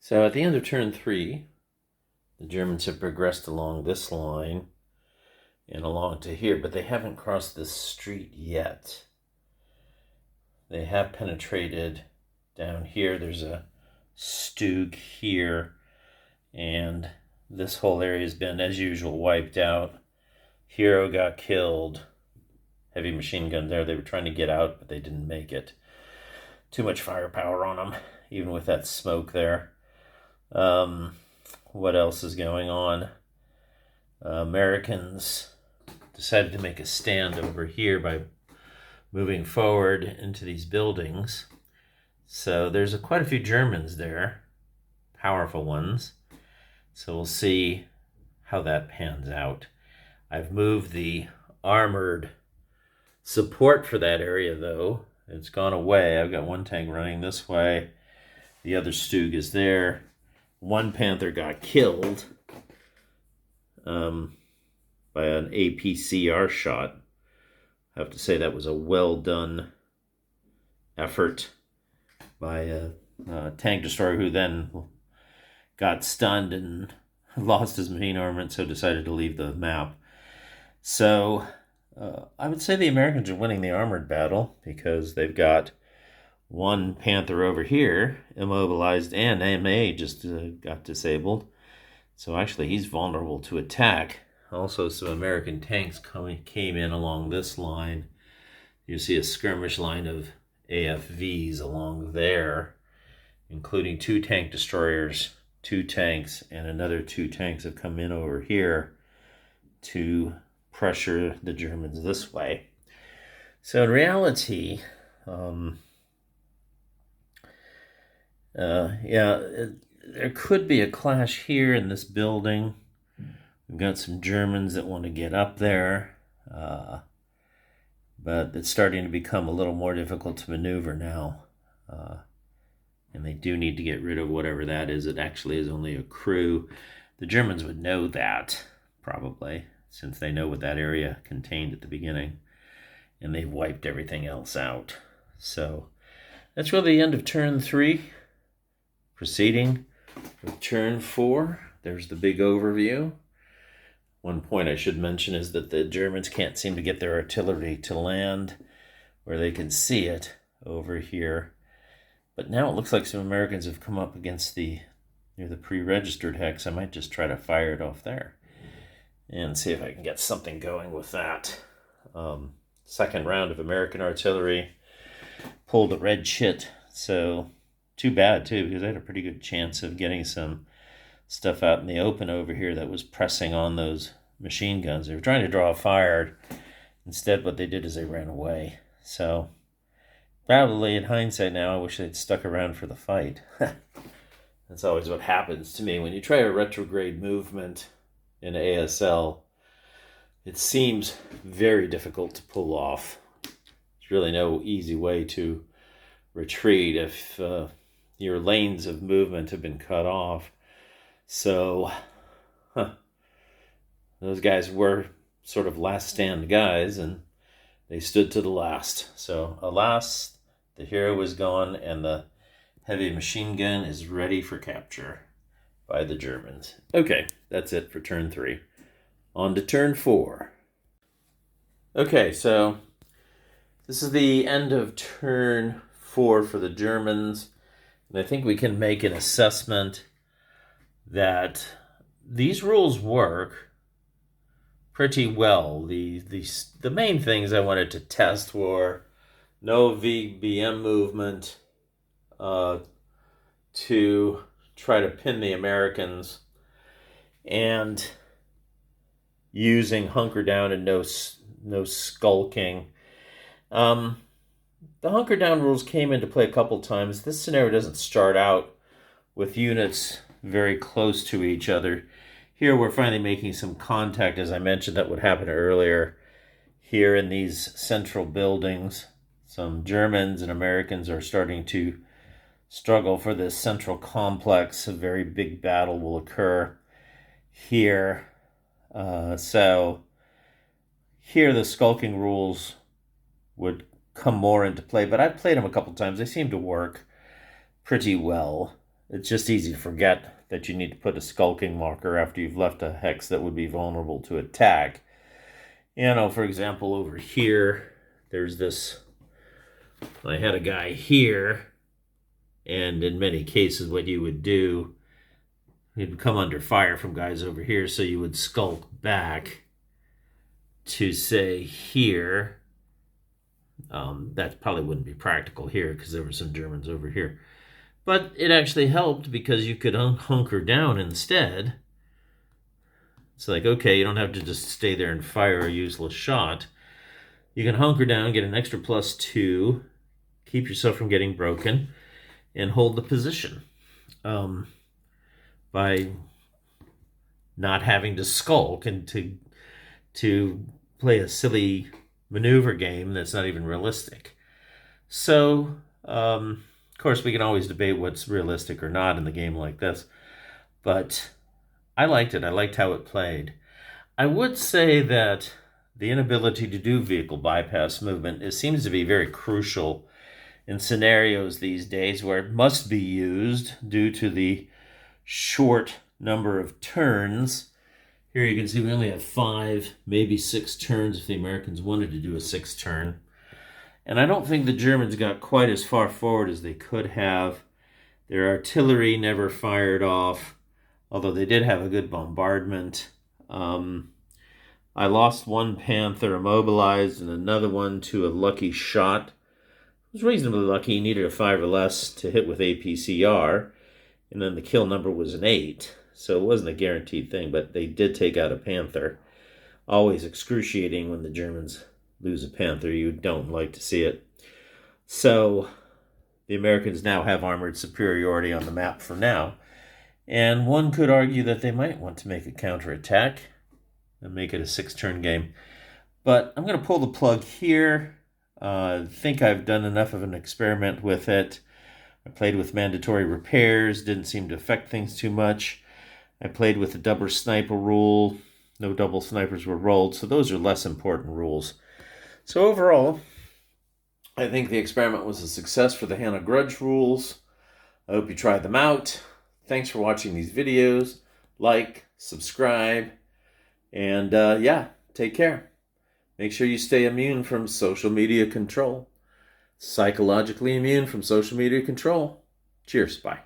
So at the end of turn 3, the Germans have progressed along this line and along to here, but they haven't crossed this street yet. They have penetrated down here. There's a Stug here, and this whole area has been, as usual, wiped out. Hero got killed. Heavy machine gun there. They were trying to get out, but they didn't make it. Too much firepower on them, even with that smoke there. What else is going on? Americans decided to make a stand over here by moving forward into these buildings. So there's quite a few Germans there, powerful ones. So we'll see how that pans out. I've moved the armored support for that area, though. It's gone away. I've got one tank running this way. The other Stug is there. One Panther got killed by an APCR shot. I have to say that was a well done effort by a tank destroyer who then got stunned and lost his main armament, so decided to leave the map. So I would say the Americans are winning the armored battle because they've got one Panther over here immobilized, and AMA just got disabled. So actually he's vulnerable to attack. Also some American tanks came in along this line. You see a skirmish line of AFVs along there, including 2 tank destroyers, 2 tanks, and another 2 tanks have come in over here to pressure the Germans this way. So in reality, there could be a clash here in this building. We've got some Germans that want to get up there, but it's starting to become a little more difficult to maneuver now. And they do need to get rid of whatever that is. It actually is only a crew. The Germans would know that, probably, since they know what that area contained at the beginning. And they've wiped everything else out. So that's really the end of turn 3. Proceeding with turn 4. There's the big overview. One point I should mention is that the Germans can't seem to get their artillery to land where they can see it over here. But now it looks like some Americans have come up against near the pre-registered hex. I might just try to fire it off there and see if I can get something going with that. Second round of American artillery. Pulled a red chit, so too bad too, because I had a pretty good chance of getting some stuff out in the open over here that was pressing on those machine guns. They were trying to draw a fire. Instead, what they did is they ran away. So probably in hindsight now, I wish they'd stuck around for the fight. That's always what happens to me. When you try a retrograde movement in ASL, it seems very difficult to pull off. There's really no easy way to retreat if your lanes of movement have been cut off. So, those guys were sort of last stand guys, and they stood to the last. So, alas, the hero is gone, and the heavy machine gun is ready for capture by the Germans. Okay, that's it for turn 3. On to turn 4. Okay, so this is the end of turn 4 for the Germans, and I think we can make an assessment that these rules work pretty well. The main things I wanted to test were no VBM movement to try to pin the Americans, and using hunker down and no skulking. The hunker down rules came into play a couple times. This scenario doesn't start out with units very close to each other. Here we're finally making some contact, as I mentioned, that would happen earlier. Here in these central buildings, some Germans and Americans are starting to struggle for this central complex. A very big battle will occur here. So here the skulking rules would come more into play, but I've played them a couple times. They seem to work pretty well. it's just easy to forget that you need to put a skulking marker after you've left a hex that would be vulnerable to attack. For example, over here, there's this, I had a guy here, and in many cases what you would do, you'd come under fire from guys over here, so you would skulk back to, say, here. That probably wouldn't be practical here because there were some Germans over here. But it actually helped because you could hunker down instead. It's like, okay, you don't have to just stay there and fire a useless shot. You can hunker down, get an extra +2, keep yourself from getting broken, and hold the position by not having to skulk and to play a silly maneuver game that's not even realistic. So, of course, we can always debate what's realistic or not in the game like this, but I liked it. I liked how it played. I would say that the inability to do vehicle bypass movement seems to be very crucial in scenarios these days where it must be used due to the short number of turns. Here you can see we only have 5, maybe 6 turns if the Americans wanted to do a 6th turn. And I don't think the Germans got quite as far forward as they could have. Their artillery never fired off, although they did have a good bombardment. I lost one Panther immobilized and another one to a lucky shot. It was reasonably lucky. He needed a 5 or less to hit with APCR, and then the kill number was an 8. So it wasn't a guaranteed thing, but they did take out a Panther. Always excruciating when the Germans lose a Panther. You don't like to see it. So the Americans now have armored superiority on the map for now. And one could argue that they might want to make a counterattack and make it a 6-turn game. But I'm going to pull the plug here. I think I've done enough of an experiment with it. I played with mandatory repairs. Didn't seem to affect things too much. I played with the double sniper rule. No double snipers were rolled, so those are less important rules. So overall, I think the experiment was a success for the Hannah Grudge rules. I hope you try them out. Thanks for watching these videos. Like, subscribe, and take care. Make sure you stay immune from social media control. Psychologically immune from social media control. Cheers. Bye.